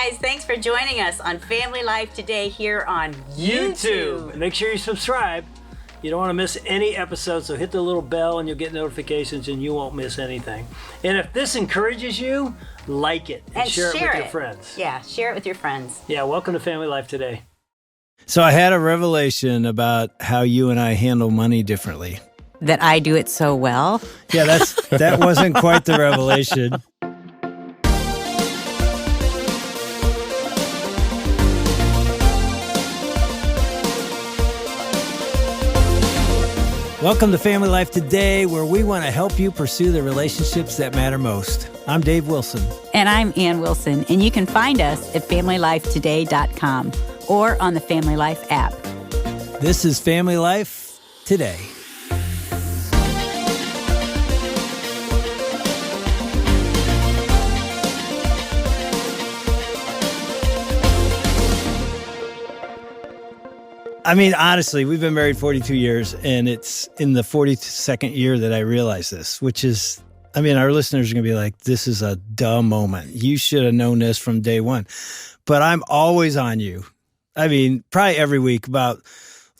guys, thanks for joining us on Family Life today here on YouTube. Make sure you subscribe. You don't want to miss any episodes, so hit the little bell and you'll get notifications and you won't miss anything. And if this encourages you, like it and share it with your friends. Yeah, share it with your friends. Yeah, welcome to Family Life today. So I had a revelation about how you and I handle money differently. That I do it so well. Yeah, that wasn't quite the revelation. Welcome to Family Life Today, where we want to help you pursue the relationships that matter most. I'm Dave Wilson. And I'm Ann Wilson. And you can find us at FamilyLifeToday.com or on the Family Life app. This is Family Life Today. I mean, honestly, we've been married 42 years, and it's in the 42nd year that I realized this, which is, I mean, our listeners are going to be like, this is a dumb moment. You should have known this from day one. But I'm always on you. I mean, probably every week about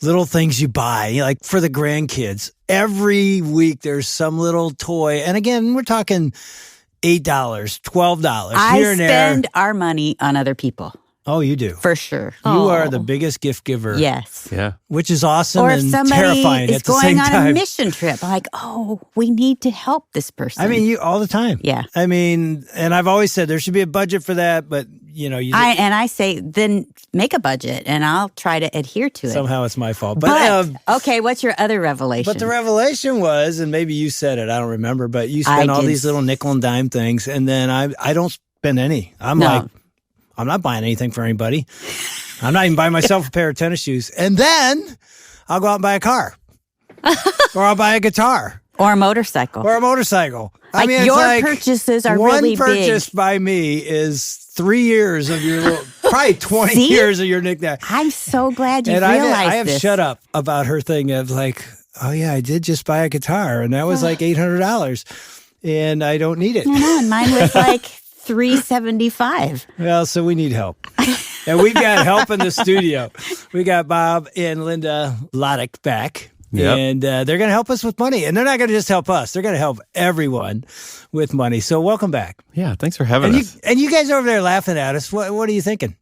little things you buy, like for the grandkids. Every week there's some little toy. And again, we're talking $8, $12 here and there. I spend our money on other people. Oh, you do? For sure. You are the biggest gift giver. Yes. Yeah. Which is awesome or if and somebody terrifying is at the same going on time. a mission trip, I'm like, oh, we need to help this person. I mean, you all the time. Yeah. I mean, and I've always said there should be a budget for that, but you know, I say, then make a budget and I'll try to adhere to it. Somehow it's my fault. But okay, what's your other revelation? But the revelation was, and maybe you said it, I don't remember, but you spend all these little nickel and dime things, and then I don't spend any. I'm not buying anything for anybody. I'm not even buying myself a pair of tennis shoes. And then I'll go out and buy a car. Or I'll buy a guitar. Or a motorcycle. I mean, your purchases are really big. One purchase by me is 3 years of your little, probably 20 years of your knickknack. I'm so glad you realized this. I have shut up about her thing of like, oh yeah, I did just buy a guitar. And that was like $800. And I don't need it. No, and mine was like $375. Well, so we need help. And we've got help in the studio. We got Bob and Linda Lotich back. Yep. And they're going to help us with money. And they're not going to just help us. They're going to help everyone with money. So welcome back. Yeah, thanks for having us. And you guys are over there laughing at us. What are you thinking?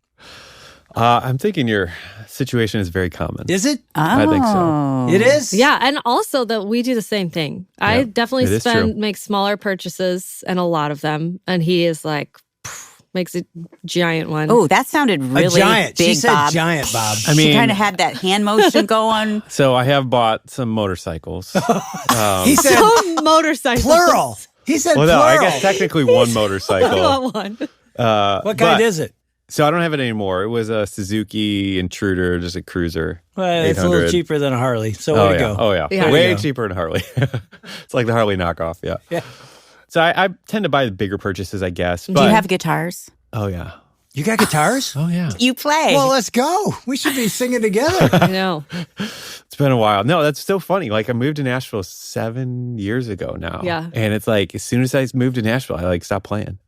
I'm thinking your situation is very common. Is it? I think so. It is? Yeah, and also that we do the same thing. Yep, I definitely make smaller purchases and a lot of them. And he is like, makes a giant one. Oh, that sounded really giant. big, She said Bob. giant, Bob. I mean, she kind of had that hand motion going. So I have bought some motorcycles. He said some motorcycles. plural. He said well, plural. no, I guess technically one motorcycle. I want one. What kind is it? So I don't have it anymore. It was a Suzuki Intruder, just a cruiser. Well, it's a little cheaper than a Harley. So way to go. Oh, yeah. Way cheaper than a Harley. It's like the Harley knockoff, yeah. So I tend to buy the bigger purchases, I guess. Do you have guitars? Oh, yeah. You got guitars? Oh, yeah. You play. Well, let's go. We should be singing together. I know. It's been a while. No, that's so funny. Like I moved to Nashville 7 years ago now. Yeah. And it's like as soon as I moved to Nashville, I stopped playing.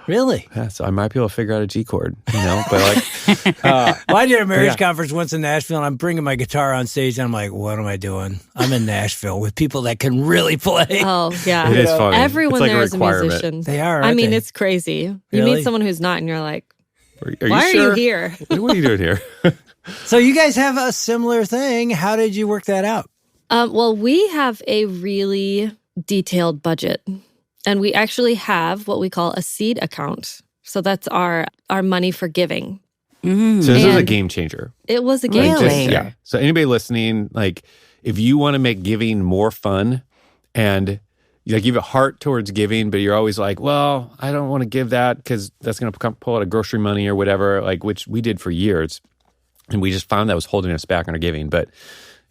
Really? Yeah, so I might be able to figure out a G chord, but like... well, I did a marriage conference once in Nashville, and I'm bringing my guitar on stage, and I'm like, what am I doing? I'm in Nashville with people that can really play. Oh, yeah. It is funny. Everyone like there is a musician. They are, I mean, it's crazy. You meet someone who's not, and you're like, why are you here? What are you doing here? So you guys have a similar thing. How did you work that out? Well, we have a really detailed budget. And we actually have what we call a seed account. So that's our money for giving. Mm. So this is a game changer. It was a game changer. Yeah. So anybody listening, like if you want to make giving more fun and you have a heart towards giving, but you're always like, well, I don't want to give that because that's going to pull out of grocery money or whatever, like which we did for years. And we just found that was holding us back on our giving. But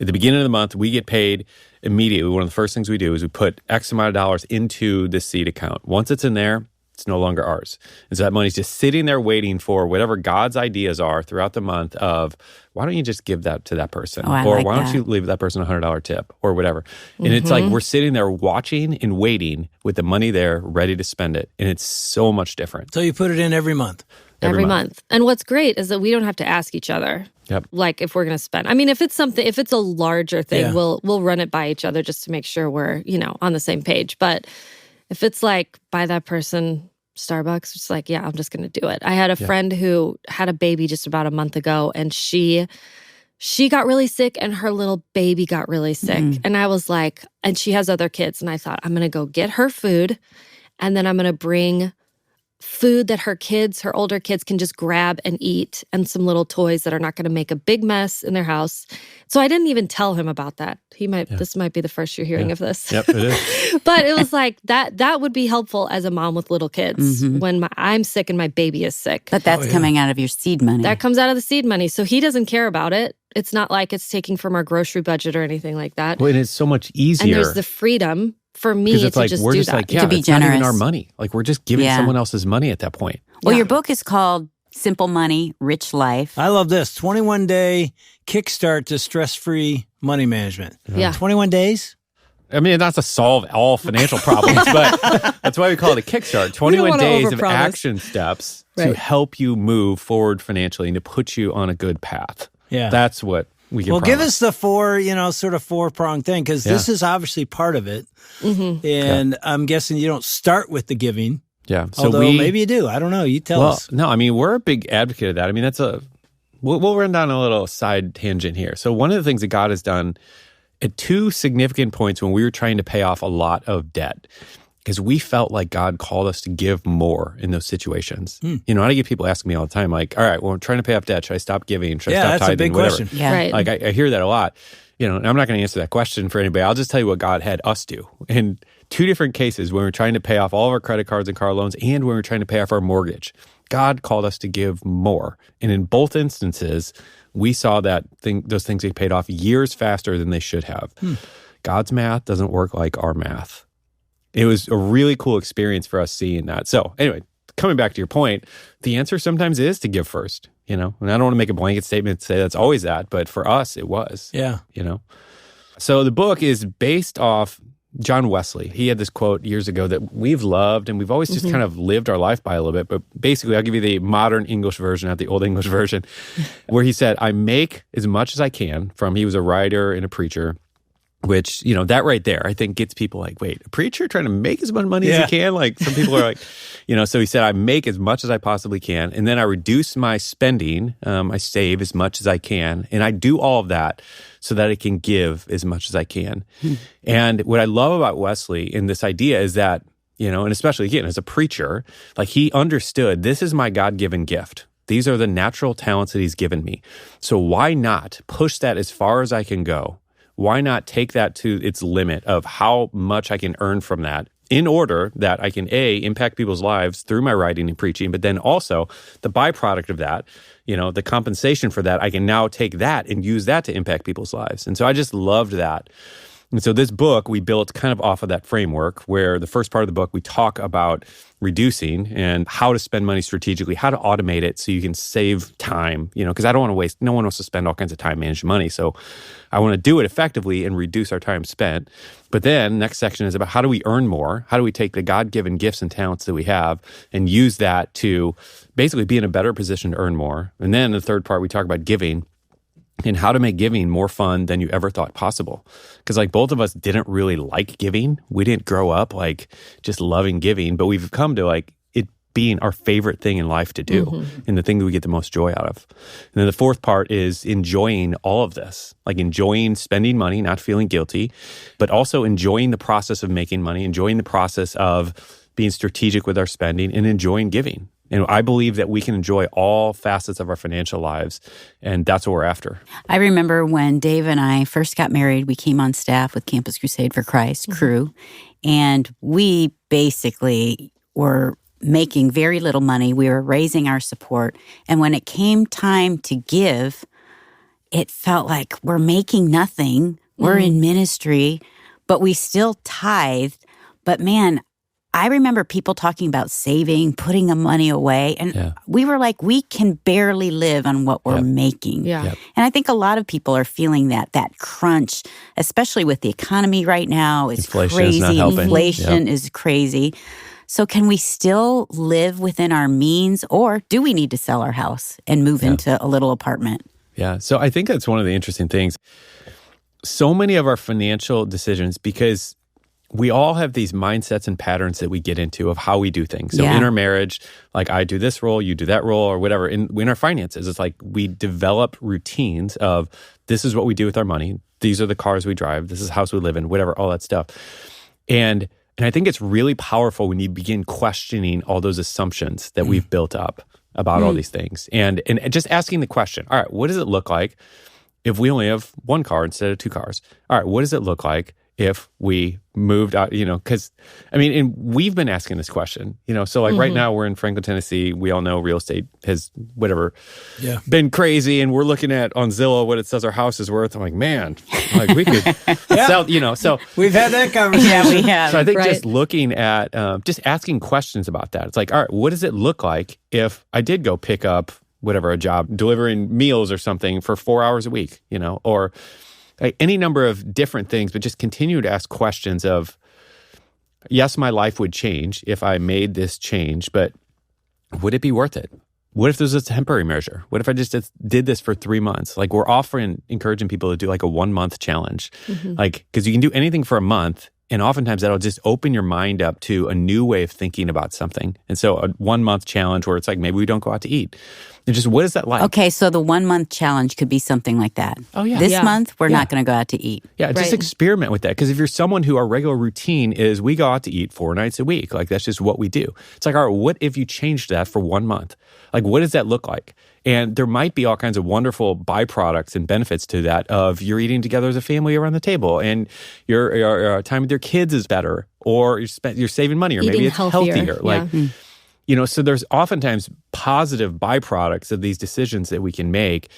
at the beginning of the month, we get paid immediately. One of the first things we do is we put X amount of dollars into the seed account. Once it's in there, It's no longer ours. And so that money's just sitting there waiting for whatever God's ideas are throughout the month of, why don't you just give that to that person? Or why don't you leave that person a $100 tip or whatever? And it's like we're sitting there watching and waiting with the money there ready to spend it. And it's so much different. So you put it in every month. Every month. And what's great is that we don't have to ask each other. Yep. Like if we're going to spend. I mean, if it's a larger thing, we'll run it by each other just to make sure we're, on the same page. But if it's like buy that person Starbucks, it's like, yeah, I'm just going to do it. I had a friend who had a baby just about a month ago, and she got really sick and her little baby got really sick. And I was like, and she has other kids, and I thought, I'm going to go get her food, and then I'm going to bring food that her older kids can just grab and eat, and some little toys that are not going to make a big mess in their house. So I didn't even tell him about that. This might be the first you're hearing of this. Yep, it is. But it was like that would be helpful as a mom with little kids when I'm sick and my baby is sick. But that's coming out of your seed money. That comes out of the seed money. So he doesn't care about it. It's not like it's taking from our grocery budget or anything like that. Well, and it's so much easier. And there's the freedom for me to like, just we're do just that. like, yeah, to be it's generous. not even our money. Like we're just giving someone else's money at that point. Well, your book is called Simple Money, Rich Life. I love this 21-day kickstart to stress-free money management. Yeah. 21 days? I mean, not to solve all financial problems, but that's why we call it a kickstart. 21 days of action steps to help you move forward financially and to put you on a good path. Yeah. That's what we can give us the four-pronged thing, because this is obviously part of it. And I'm guessing you don't start with the giving. Yeah. So although maybe you do. I don't know. You tell us. No, I mean, we're a big advocate of that. I mean, we'll run down a little side tangent here. So one of the things that God has done at two significant points when we were trying to pay off a lot of debt, because we felt like God called us to give more in those situations. I get people asking me all the time, like, all right, well, I'm trying to pay off debt. Should I stop giving? Should I stop that's tithing? a big Whatever. question. Yeah. Right. Like I hear that a lot. And I'm not going to answer that question for anybody. I'll just tell you what God had us do. In two different cases, when we were trying to pay off all of our credit cards and car loans, and when we were trying to pay off our mortgage, God called us to give more. And in both instances, we saw those things get paid off years faster than they should have. God's math doesn't work like our math. It was a really cool experience for us seeing that. So anyway, coming back to your point, the answer sometimes is to give first, and I don't want to make a blanket statement and say that's always that, but for us, it was. Yeah. So the book is based off John Wesley. He had this quote years ago that we've loved and we've always just kind of lived our life by a little bit. But basically, I'll give you the modern English version, not the old English version, where he said, I make as much as I can he was a writer and a preacher. Which, that right there, I think gets people like, wait, a preacher trying to make as much money as he can? Like some people are like, so he said, I make as much as I possibly can. And then I reduce my spending. I save as much as I can. And I do all of that so that I can give as much as I can. And what I love about Wesley in this idea is that, and especially again, as a preacher, like he understood this is my God-given gift. These are the natural talents that he's given me. So why not push that as far as I can go? Why not take that to its limit of how much I can earn from that in order that I can, impact people's lives through my writing and preaching, but then also the byproduct of that, the compensation for that, I can now take that and use that to impact people's lives. And so I just loved that. And so this book, we built kind of off of that framework where the first part of the book, we talk about reducing and how to spend money strategically, how to automate it so you can save time, because I don't want to waste, no one wants to spend all kinds of time managing money. So I want to do it effectively and reduce our time spent. But then next section is about how do we earn more? How do we take the God-given gifts and talents that we have and use that to basically be in a better position to earn more? And then the third part, we talk about giving and how to make giving more fun than you ever thought possible. Because like both of us didn't really like giving. We didn't grow up like just loving giving, but we've come to like it being our favorite thing in life to do and the thing that we get the most joy out of. And then the fourth part is enjoying all of this, like enjoying spending money, not feeling guilty, but also enjoying the process of making money, enjoying the process of being strategic with our spending and enjoying giving. And I believe that we can enjoy all facets of our financial lives, and that's what we're after. I remember when Dave and I first got married, we came on staff with Campus Crusade for Christ crew, and we basically were making very little money. We were raising our support, and when it came time to give, it felt like we're making nothing. We're in ministry, but we still tithed. But man, I remember people talking about saving, putting the money away. And we were like, we can barely live on what we're making. Yeah. And I think a lot of people are feeling that crunch, especially with the economy right now. It's Inflation crazy. is not helping. Inflation is crazy. So can we still live within our means, or do we need to sell our house and move into a little apartment? Yeah. So I think that's one of the interesting things. So many of our financial decisions, because we all have these mindsets and patterns that we get into of how we do things. So in our marriage, like I do this role, you do that role, or whatever. In our finances, it's like we develop routines of this is what we do with our money. These are the cars we drive. This is the house we live in, whatever, all that stuff. And I think it's really powerful when you begin questioning all those assumptions that we've built up about all these things. And just asking the question, all right, what does it look like if we only have one car instead of two cars? All right, what does it look like if we moved out, because, and we've been asking this question, so like right now we're in Franklin, Tennessee. We all know real estate has been crazy. And we're looking at on Zillow what it says our house is worth. I'm like, man, like we could sell, so. We've had that conversation. Yeah, we have. So I think just looking at, just asking questions about that. It's like, all right, what does it look like if I did go pick up a job, delivering meals or something for 4 hours a week, or like any number of different things, but just continue to ask questions of, yes, my life would change if I made this change, but would it be worth it? What if there's a temporary measure? What if I just did this for 3 months? Like we're often encouraging people to do like a 1 month challenge, like, because you can do anything for a month. And oftentimes that'll just open your mind up to a new way of thinking about something. And so a 1 month challenge where it's like, maybe we don't go out to eat. And just what is that like? Okay, so the 1 month challenge could be something like that. Oh, yeah. This month, we're not going to go out to eat. Yeah, just experiment with that. Because if you're someone who our regular routine is we go out to eat 4 nights a week, like that's just what we do. It's like, all right, what if you changed that for 1 month? Like, what does that look like? And there might be all kinds of wonderful byproducts and benefits to that of you're eating together as a family around the table and your time with your kids is better, or you're saving money, or eating maybe it's healthier. Like, so there's oftentimes positive byproducts of these decisions that we can make,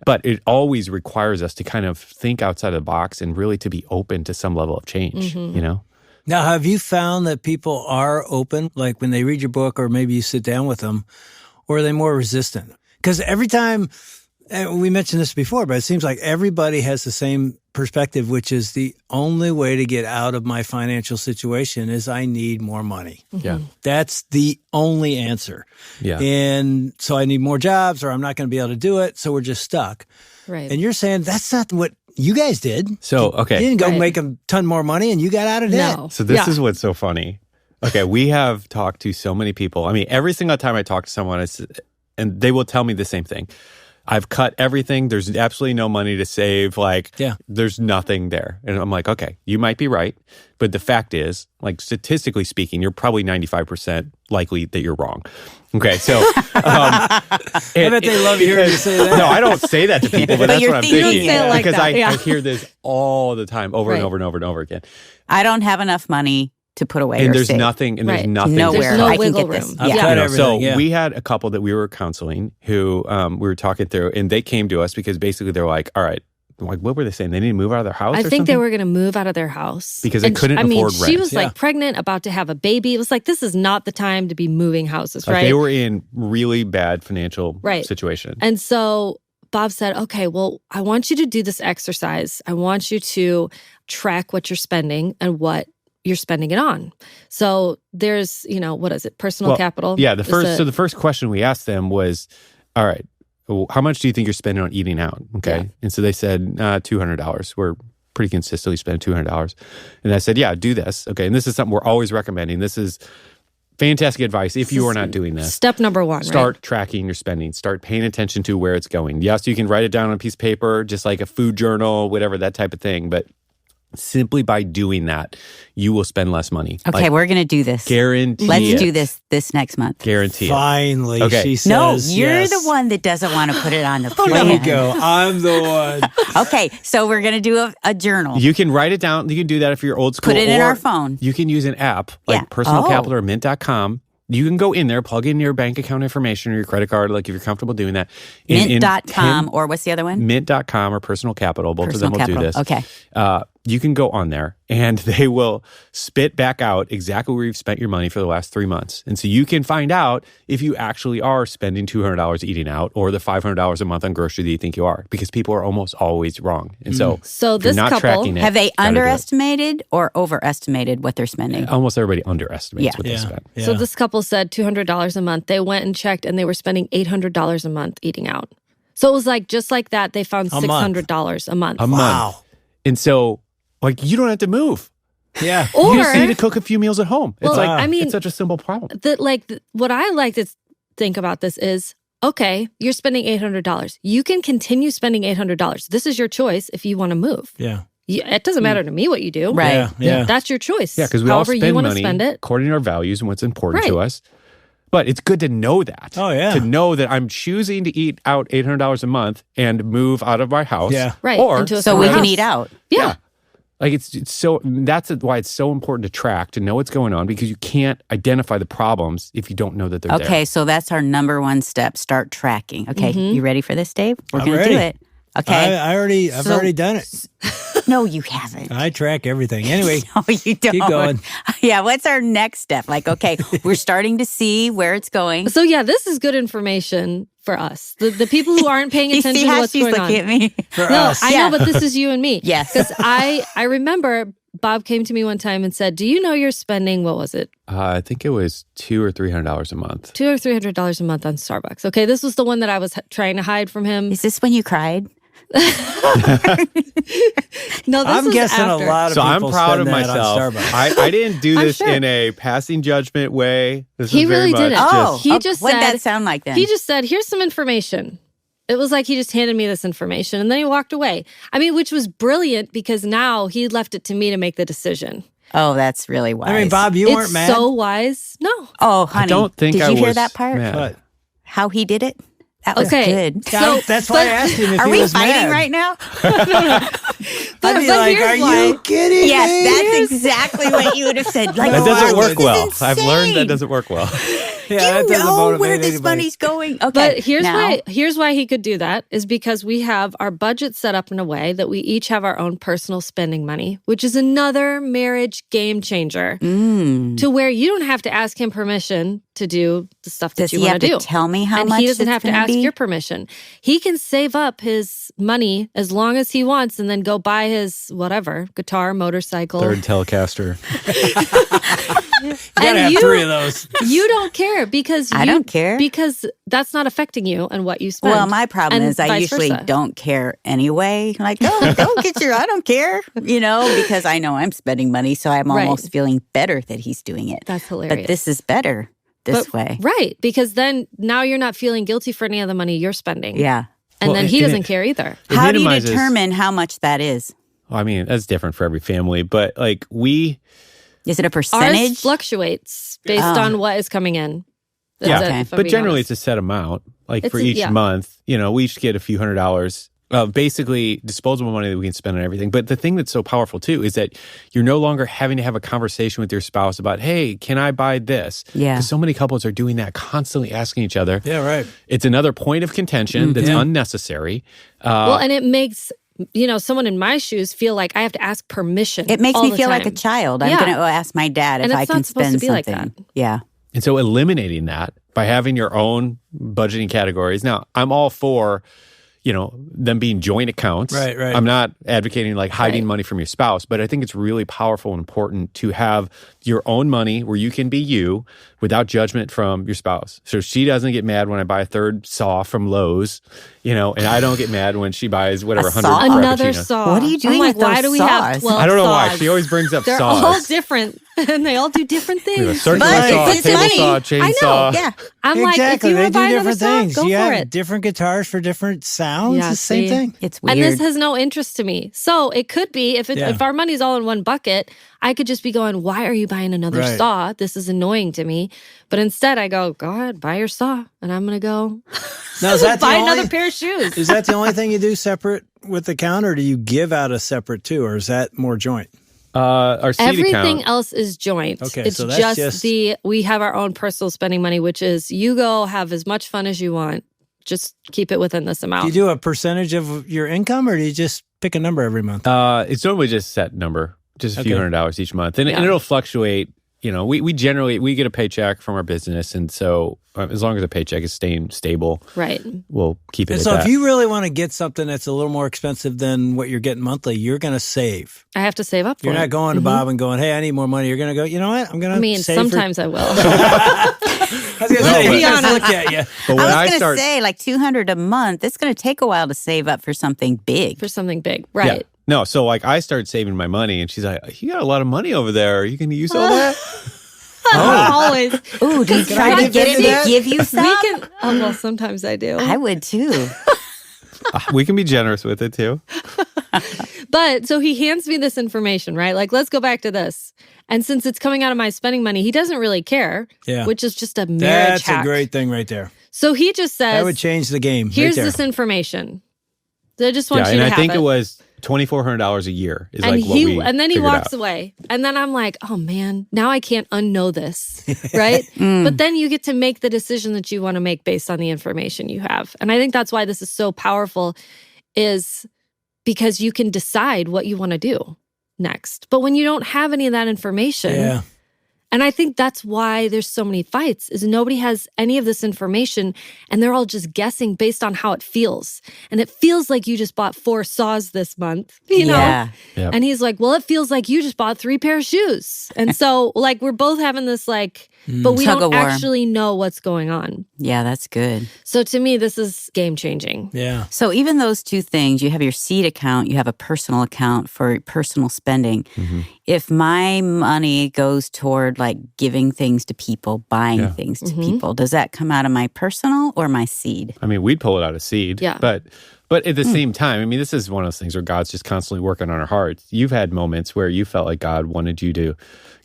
but it always requires us to kind of think outside the box and really to be open to some level of change, Now, have you found that people are open, like when they read your book or maybe you sit down with them, or are they more resistant? Because every time, and we mentioned this before, but it seems like everybody has the same perspective, which is the only way to get out of my financial situation is I need more money. Yeah. That's the only answer. Yeah. And so I need more jobs, or I'm not going to be able to do it, so we're just stuck. Right. And you're saying that's not what you guys did. So, okay. You didn't go make a ton more money and you got out of debt. No. So this is what's so funny. Okay, we have talked to so many people. Every single time I talk to someone, and they will tell me the same thing. I've cut everything. There's absolutely no money to save. There's nothing there. And I'm like, okay, you might be right. But the fact is, like, statistically speaking, you're probably 95% likely that you're wrong. Okay, so I bet they love hearing you say that. No, I don't say that to people, but that's what I'm thinking. Like because that, I hear this all the time, over and over and over and over again. I don't have enough money to put away, and or there's save. nothing, and there's nothing. Nowhere. There's no I can wiggle get this. room. Yeah. We had a couple that we were counseling who we were talking through, and they came to us because basically they're like, all right, like, what were they saying? They need to move out of their house? I think they were going to move out of their house. Because they couldn't afford rent. She was like pregnant, about to have a baby. It was like, this is not the time to be moving houses, right? They were in really bad financial situation. And so Bob said, okay, well, I want you to do this exercise. I want you to track what you're spending and what you're spending it on. So there's, what is it? Personal capital? Yeah. The first question we asked them was, all right, well, how much do you think you're spending on eating out? Okay. Yeah. And so they said, $200. We're pretty consistently spending $200. And I said, yeah, do this. Okay. And this is something we're always recommending. This is fantastic advice if you are not doing this. Step number 1, Start tracking your spending. Start paying attention to where it's going. Yes, you can write it down on a piece of paper, just like a food journal, whatever, that type of thing. But simply by doing that, you will spend less money. Okay, we're going to do this. Guarantee Let's do this next month. Guarantee Finally, she says no, you're yes. the one that doesn't want to put it on the plan. Let me go. I'm the one. Okay, so we're going to do a journal. You can write it down. You can do that if you're old school. Put it in our phone. You can use an app like Personal Capital or Mint.com. You can go in there, plug in your bank account information or your credit card, like if you're comfortable doing that. Mint.com or what's the other one? Mint.com or Personal Capital. Both of them will do this. Okay. you can go on there and they will spit back out exactly where you've spent your money for the last 3 months. And so you can find out if you actually are spending $200 eating out or the $500 a month on grocery that you think you are, because people are almost always wrong. And so if this you're not couple, tracking it, have they underestimated or overestimated what they're spending? Almost everybody underestimates what they spend. Yeah. So this couple said $200 a month. They went and checked and they were spending $800 a month eating out. So it was like, just like that, they found $600 a month. A month. And so, like, you don't have to move. Yeah. Or, you just need to cook a few meals at home. It's it's such a simple problem. What I like to think about this is, okay, you're spending $800. You can continue spending $800. This is your choice if you want to move. Yeah. It doesn't matter to me what you do. Right. Yeah. That's your choice. Yeah, because we However all spend you want to money spend it. according to our values and what's important to us. But it's good to know that. Oh, yeah. To know that I'm choosing to eat out $800 a month and move out of my house. Yeah. Right. Or So we can eat out. Yeah. Like it's so that's why it's so important to track, to know what's going on, because you can't identify the problems if you don't know that they're there. Okay, so that's our number one step. Start tracking. Okay, you ready for this, Dave? We're I'm going to ready. do it. Okay. I've already done it. No, you haven't. I track everything. Anyway, No, you don't. keep going. Yeah, what's our next step? Like, okay, we're starting to see where it's going. So yeah, this is good information for us. The people who aren't paying You attention see to how what's she's going looking on. at me? For No, us. I Yeah. know, but this is you and me. Yes. Because I remember Bob came to me one time and said, do you know you're spending, what was it? I think it was $200 or $300 a month. $200 or $300 a month on Starbucks. Okay, this was the one that I was trying to hide from him. Is this when you cried? No, this I'm is guessing after. a lot of So I'm people proud spend of that myself. on Starbucks. I didn't do I'm this sure. in a passing judgment way. This He is very really much didn't. Oh, He just what'd said- that sound like then? He just said, here's some information. It was like he just handed me this information and then he walked away. I mean, which was brilliant because now he left it to me to make the decision. Oh, that's really wise. I mean, Bob, you weren't It's mad. so wise. No. Oh, honey. don't think Did I you hear was that part? mad. But How he did it? That was Okay. good. yeah, that's why I asked him if Are he we was fighting mad. right now? I'd be but like, here's "Are why. you kidding me?" Yes, that's exactly what you would have said. Like, That doesn't "Wow, work this well. is I've learned that insane. doesn't work well. Yeah, Do that you doesn't know motivate where this anybody. money's going? Okay, But now, here's why he could do that is because we have our budget set up in a way that we each have our own personal spending money, which is another marriage game changer to where you don't have to ask him permission to do the stuff that does you he want have to do. to tell me how and much he doesn't it's have to gonna ask be? your permission. He can save up his money as long as he wants and then go buy his whatever, guitar, motorcycle. Third Telecaster. You gotta have 3 of those. You don't care because I don't care. because that's not affecting you and what you spend. Well, my problem and is I vice usually versa. don't care anyway. Like, oh, go get your, I don't care, because I know I'm spending money. So I'm Right. almost feeling better that he's doing it. That's hilarious. But this is better this way. Right, because then now you're not feeling guilty for any of the money you're spending. Yeah. And Well, then he and doesn't it- care either. It How do you minimizes- determine how much that is? Well, I mean, that's different for every family, but like Is it a Ours percentage? fluctuates based Oh. on what is coming in. That's Yeah. it, Okay. if I'm but being generally honest. it's a set amount. Like It's for a- each yeah. month, we each get a few $100s of basically disposable money that we can spend on everything. But the thing that's so powerful too is that you're no longer having to have a conversation with your spouse about, hey, can I buy this? Yeah. Because so many couples are doing that, constantly asking each other. Yeah, right. It's another point of contention that's unnecessary. well, and it makes someone in my shoes feel like I have to ask permission. It makes all me the feel like a time. child. I'm Yeah. going to ask my dad And if it's I not can supposed to spend be like something. that. Yeah. And so eliminating that by having your own budgeting categories. Now, I'm all for, them being joint accounts. Right, right. I'm not advocating like hiding Right. money from your spouse, but I think it's really powerful and important to have your own money where you can be you without judgment from your spouse. So she doesn't get mad when I buy a third saw from Lowe's, and I don't get mad when she buys whatever A 100 saw? Another Frappuccinos. saw. What are you doing I'm like, with why those do we have saws? 12 I don't know why. saws? She always brings up They're saws. all different and they all do different We have a things. circular But saw, it's table funny. saw, I chainsaw. know. Yeah. I'm like, if Exactly. you They want to do buy another different saw, things. go You for have it. different guitars for different sounds. Yeah, the same see? thing. It's weird. And this has no interest to me. So it could be if Yeah. if our money's all in one bucket, I could just be going, why are you buying another Right. saw? This is annoying to me. But instead I go ahead, buy your saw. And I'm going to go Now, is that the buy only- another pair of shoes. Is that the only thing you do separate with the account, or do you give out a separate too, or is that more joint? Our seed Everything account. else is joint. Okay, it's so that's just- we have our own personal spending money, which is you go have as much fun as you want. Just keep it within this Do amount. you do a percentage of your income, or do you just pick a number every month? It's normally just a set number, just a few $100 each month. And it'll fluctuate. You know, we generally, we get a paycheck from our business. And so as long as the paycheck is staying stable, right, we'll keep it and at so that. if you really want to get something that's a little more expensive than what you're getting monthly, you're going to save. I have to save up for You're it. not going to Bob and going, hey, I need more money. You're going to go, you know what? I'm going to save sometimes I will. I was going to say, be he just honest. looked at you. But when I was going start, to say like $200 a month. It's going to take a while to save up for something big. For something big, right. Yeah. No, so like I started saving my money and she's like, you got a lot of money over there. Are you going to use all that? Always. Ooh, do you try to get him to give you some? Well, sometimes I do. I would too. We can be generous with it too. But so he hands me this information, right? Like, let's go back to this. And since it's coming out of my spending money, he doesn't really care, which is just a marriage That's hack. a great thing right there. So he just says, That would change the game. here's right there. this information. So I just want you and to I have think it. it was $2,400 a year is And like what we and then he figured walks out. away. And then I'm like, oh man, now I can't unknow this, right? But then you get to make the decision that you want to make based on the information you have. And I think that's why this is so powerful, is because you can decide what you want to do next. But when you don't have any of that information, and I think that's why there's so many fights, is nobody has any of this information and they're all just guessing based on how it feels. And it feels like you just bought 4 saws this month, you know? Yeah. Yep. And he's like, well, it feels like you just bought 3 pair of shoes. And so like we're both having this like, but we don't Tug-of-war. actually know what's going on. Yeah, that's good. So to me, this is game changing. Yeah. So even those two things, you have your seed account, you have a personal account for personal spending. If my money goes toward like giving things to people, buying things to people, does that come out of my personal or my seed? I mean, we'd pull it out of seed. Yeah. But at the same time, I mean, this is one of those things where God's just constantly working on our hearts. You've had moments where you felt like God wanted you to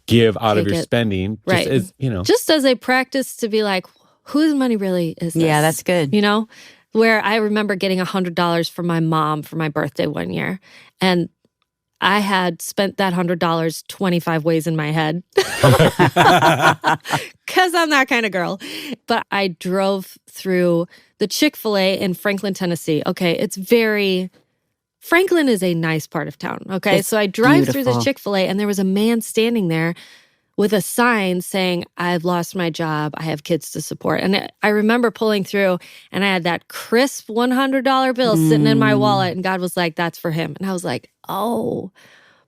give out of Take your it. spending, just Right. as, you know. Just as a practice to be like, whose money really is this? Yeah, that's good. You know, where I remember getting $100 from my mom for my birthday one year. And I had spent that $100 25 ways in my head. Because I'm that kind of girl. But I drove through the Chick-fil-A in Franklin, Tennessee. Okay, Franklin is a nice part of town. Okay, It's so I drive through beautiful. this Chick-fil-A and there was a man standing there with a sign saying, I've lost my job. I have kids to support. And I remember pulling through and I had that crisp $100 bill sitting in my wallet. And God was like, that's for him. And I was like, oh,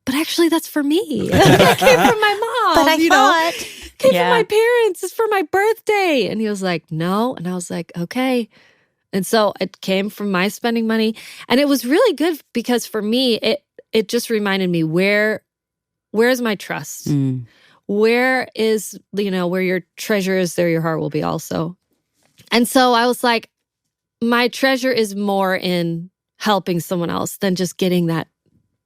but actually that's for me. That came from my mom. But I thought. Came from my parents. It's for my birthday. And he was like, no. And I was like, okay. And so it came from my spending money. And it was really good because for me, it just reminded me, where's my trust? Where is, where your treasure is, there your heart will be also. And so I was like, my treasure is more in helping someone else than just getting that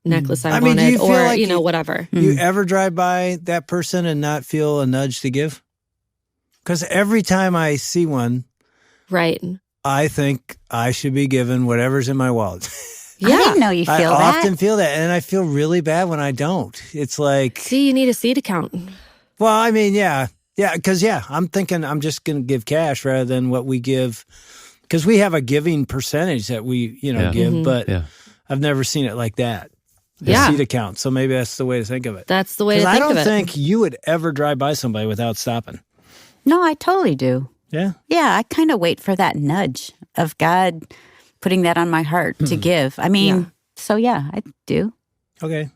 necklace I mean, do wanted you feel or, like whatever. You ever drive by that person and not feel a nudge to give? Because every time I see one, Right. I think I should be given whatever's in my wallet. I didn't know you feel I that. often feel that, and I feel really bad when I don't. It's like, See, you need a seed account. well, I mean, because I'm thinking I'm just going to give cash rather than what we give, because we have a giving percentage that we, give, but I've never seen it like that. Yeah. Seed account. So maybe that's the way to think of it. That's the way to 'Cause think I of don't it. think you would ever drive by somebody without stopping. No, I totally do. Yeah. Yeah, I kind of wait for that nudge of God putting that on my heart to give. I mean, so yeah, I do. Okay.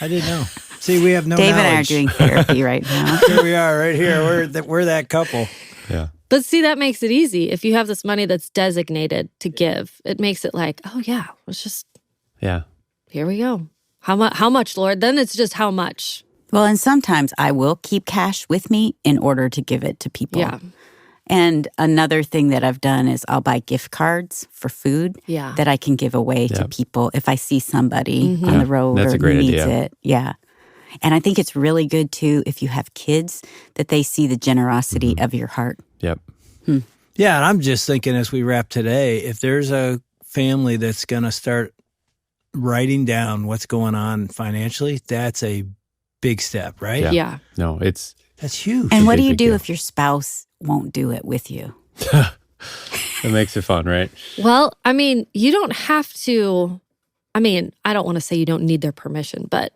I didn't know. See, we have no Dave and I are knowledge. doing therapy right now. Here we are, right here. We're that couple. Yeah. But see, that makes it easy. If you have this money that's designated to give, it makes it like, oh yeah, let's just, Yeah. here we go. How much, Lord? Then it's just how much. Well, and sometimes I will keep cash with me in order to give it to people. Yeah. And another thing that I've done is I'll buy gift cards for food Yeah. that I can give away to Yep. people if I see somebody on the road That's or a great who needs idea. it. Yeah. And I think it's really good too if you have kids that they see the generosity of your heart. Yep. Yeah, and I'm just thinking as we wrap today, if there's a family that's going to start writing down what's going on financially, that's a big step, right? Yeah. Yeah. No, it's That's huge. And what do big, you big do deal. if your spouse won't do it with you? it makes it fun, right? Well, I mean, you don't have to I mean, I don't want to say you don't need their permission, but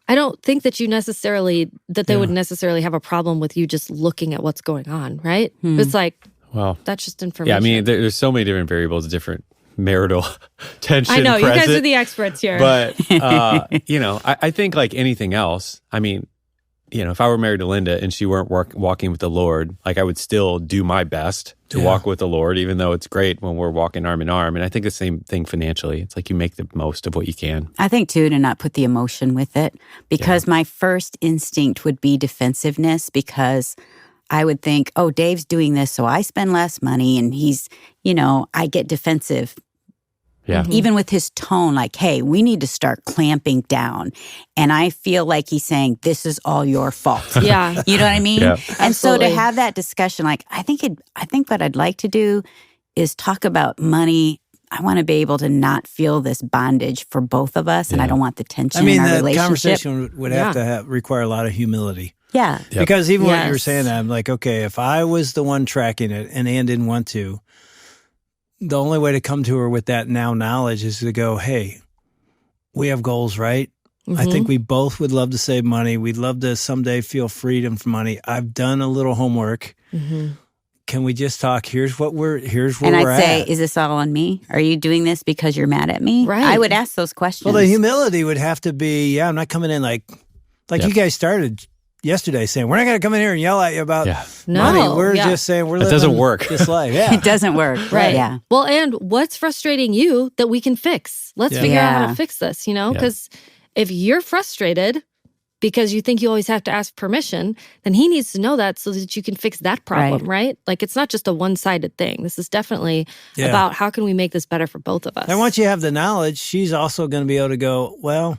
I don't think that they would necessarily have a problem with you just looking at what's going on, right? It's like, well, that's just information. Yeah, I mean, there's so many different variables, different marital tension. I know, present, you guys are the experts here. But, I think like anything else, I mean, if I were married to Linda and she weren't walking with the Lord, like I would still do my best to walk with the Lord, even though it's great when we're walking arm in arm. And I think the same thing financially. It's like you make the most of what you can. I think, too, to not put the emotion with it, because my first instinct would be defensiveness, because I would think, oh, Dave's doing this, so I spend less money, and he's, I get defensive. Yeah. Even with his tone, like, hey, we need to start clamping down. And I feel like he's saying, this is all your fault. Yeah. You know what I mean? Yeah. And Absolutely. so to have that discussion, like, I think what I'd like to do is talk about money. I want to be able to not feel this bondage for both of us. And I don't want the tension in our the relationship. conversation would have to require a lot of humility. Yeah. Yep. Because even what you were saying, I'm like, okay, if I was the one tracking it and Ann didn't want to, the only way to come to her with that now knowledge is to go, hey, we have goals, right? I think we both would love to save money. We'd love to someday feel freedom from money. I've done a little homework. Can we just talk? Here's where we're and I'd say, is this all on me? Are you doing this because you're mad at me? Right. I would ask those questions. Well, the humility would have to be, I'm not coming in like you guys started yesterday saying, we're not going to come in here and yell at you about money. We're just saying we're living doesn't work. this life. Yeah. It doesn't work. Right. Yeah. Well, and what's frustrating you that we can fix? Let's figure out how to fix this, because if you're frustrated because you think you always have to ask permission, then he needs to know that so that you can fix that problem, right? Like, it's not just a one-sided thing. This is definitely about how can we make this better for both of us. And once you have the knowledge, she's also going to be able to go, well,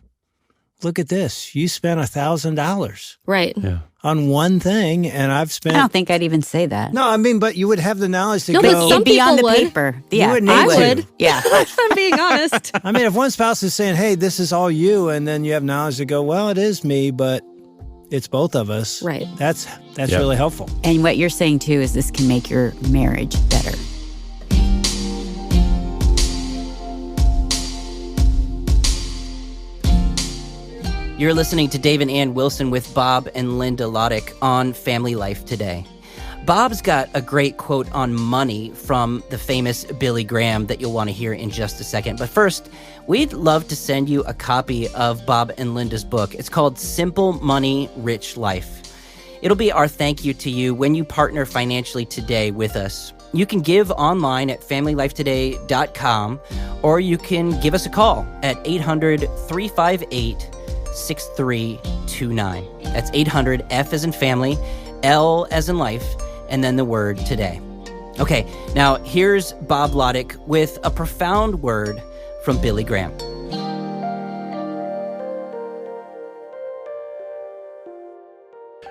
look at this. You spent $1,000 right on one thing, and I've spent. I don't think I'd even say that. No, I mean, but you would have the knowledge to No, go. but some It'd be on the people would. paper. Yeah, You would need I to. would. Yeah. If I'm being honest. I mean, if one spouse is saying, hey, this is all you, and then you have knowledge to go, well, it is me, but it's both of us. Right. That's really helpful. And what you're saying, too, is this can make your marriage better. You're listening to Dave and Ann Wilson with Bob and Linda Lotich on Family Life Today. Bob's got a great quote on money from the famous Billy Graham that you'll want to hear in just a second. But first, we'd love to send you a copy of Bob and Linda's book. It's called Simple Money, Rich Life. It'll be our thank you to you when you partner financially today with us. You can give online at FamilyLifeToday.com, or you can give us a call at 800-358-6329. That's 800, F as in family, L as in life, and then the word today. Okay, now here's Bob Lotich with a profound word from Billy Graham.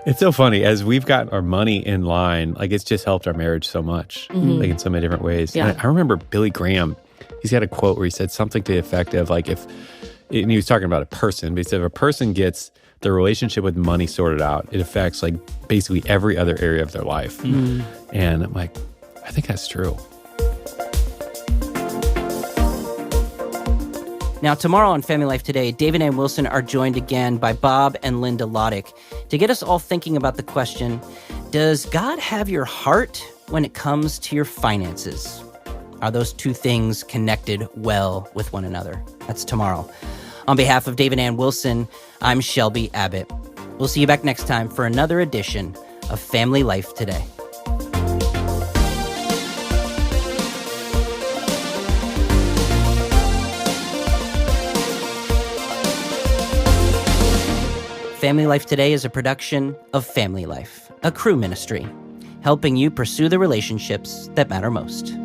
It's so funny. As we've got our money in line, like it's just helped our marriage so much, like in so many different ways. Yeah. And I remember Billy Graham, he's got a quote where he said something to the effect of like, and he was talking about a person, but he said if a person gets their relationship with money sorted out, it affects like basically every other area of their life. And I'm like, I think that's true. Now, tomorrow on Family Life Today, Dave and Ann Wilson are joined again by Bob and Linda Lotich to get us all thinking about the question, does God have your heart when it comes to your finances? Are those two things connected well with one another? That's tomorrow. On behalf of Dave and Ann Wilson, I'm Shelby Abbott. We'll see you back next time for another edition of Family Life Today. Family Life Today is a production of Family Life, a crew ministry, helping you pursue the relationships that matter most.